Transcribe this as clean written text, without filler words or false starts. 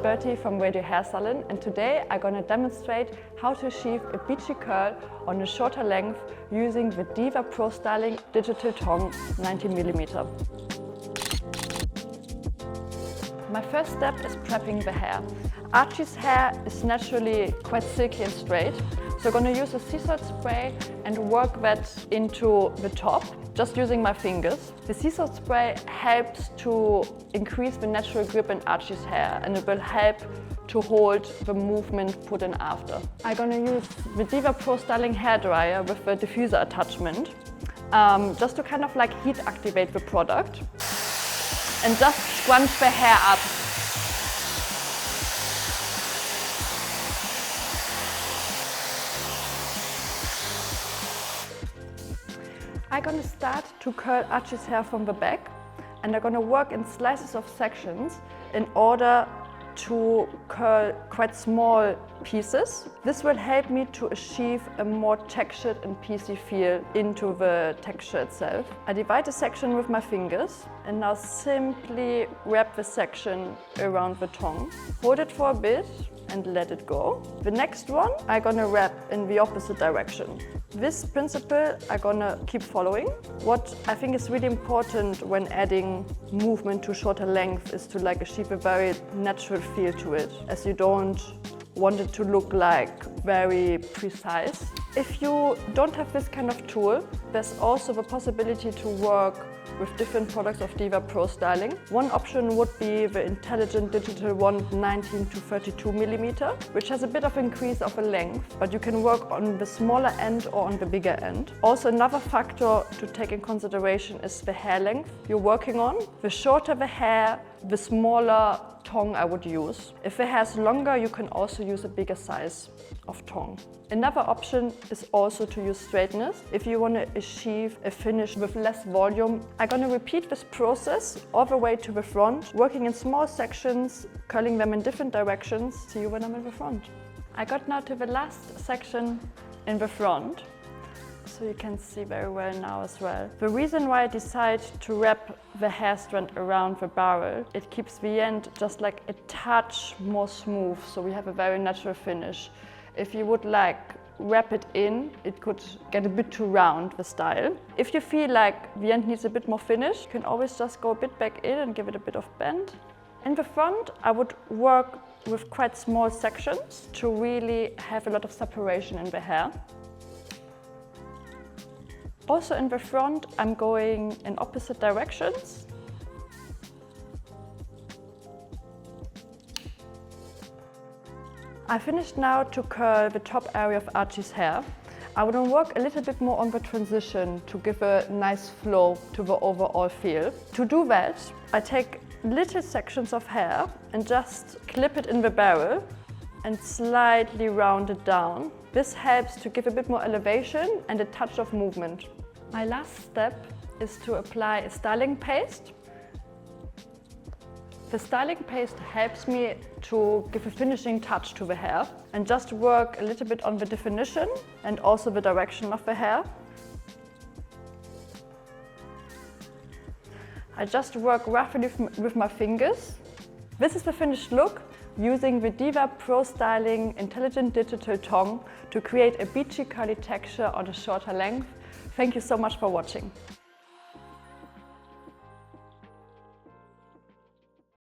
Bertie from Radio Hair Salon, and today I'm gonna demonstrate how to achieve a beachy curl on a shorter length using the Diva Pro Styling Digital Tong 90mm. My first step is prepping the hair. Archie's hair is naturally quite silky and straight, so I'm going to use a sea salt spray and work that into the top, just using my fingers. The sea salt spray helps to increase the natural grip in Archie's hair, and it will help to hold the movement put in after. I'm going to use the Diva Pro Styling hairdryer with the diffuser attachment, just to kind of like heat activate the product and just scrunch the hair up. I'm going to start to curl Archie's hair from the back, and I'm going to work in slices of sections in order to curl quite small pieces. This will help me to achieve a more textured and piecey feel into the texture itself. I divide the section with my fingers and now simply wrap the section around the tongue. Hold it for a bit and let it go. The next one I'm gonna wrap in the opposite direction. This principle I'm gonna keep following. What I think is really important when adding movement to shorter length is to achieve a very natural feel to it, as you don't want it to look very precise. If you don't have this kind of tool, there's also the possibility to work with different products of Diva Pro Styling. One option would be the Intelligent Digital Wand 19 to 32mm, which has a bit of increase of a length, but you can work on the smaller end or on the bigger end. Also, another factor to take in consideration is the hair length you're working on. The shorter the hair, the smaller tong I would use. If the hair is longer, you can also use a bigger size of tong. Another option is also to use straightness. If you want to achieve a finish with less volume, I'm going to repeat this process all the way to the front, working in small sections, curling them in different directions. See you when I'm in the front. I got now to the last section in the front, so you can see very well now as well. The reason why I decide to wrap the hair strand around the barrel, it keeps the end just like a touch more smooth, so we have a very natural finish. If you would wrap it in, it could get a bit too round, the style. If you feel like the end needs a bit more finish, you can always just go a bit back in and give it a bit of bend. In the front, I would work with quite small sections to really have a lot of separation in the hair. Also in the front, I'm going in opposite directions. I finished now to curl the top area of Archie's hair. I want to work a little bit more on the transition to give a nice flow to the overall feel. To do that, I take little sections of hair and just clip it in the barrel and slightly round it down. This helps to give a bit more elevation and a touch of movement. My last step is to apply a styling paste. The styling paste helps me to give a finishing touch to the hair and just work a little bit on the definition and also the direction of the hair. I just work roughly with my fingers. This is the finished look using the Diva Pro Styling Intelligent Digital Tong to create a beachy curly texture on a shorter length. Thank you so much for watching.